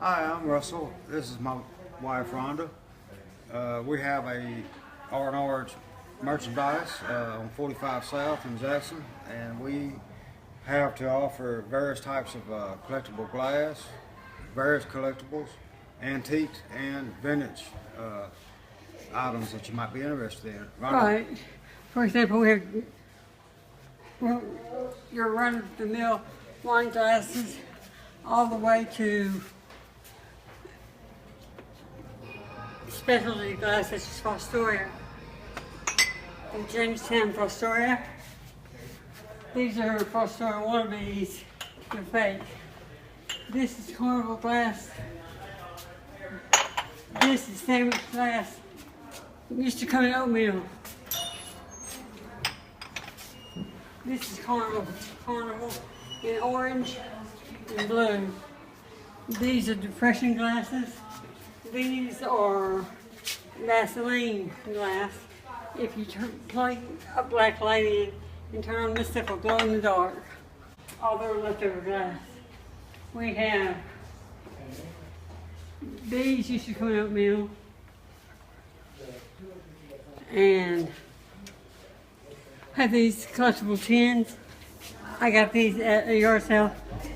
Hi, I'm Russell. This is my wife, Rhonda. We have a R&R merchandise on 45 South in Jackson, and we have to offer various types of collectible glass, various collectibles, antiques, and vintage items that you might be interested in. Rhonda? Right. For example, we have your run-of-the-mill wine glasses all the way to specialty glasses such as Fostoria and Jamestown Fostoria. These are Fostoria wannabes. They're fake. This is carnival glass. This is sandwich glass. It used to come in oatmeal. This is carnival in orange and blue. These are depression glasses. These are Vaseline glass. If you plug a black light in and turn on this stuff, will glow in the dark. All their leftover glass. We have these used to come in oatmeal. And have these collectible tins. I got these at a yard sale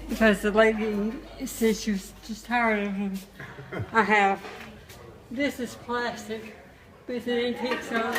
because the lady said she was just tired of them. I have. This is plastic, but it's an antique, so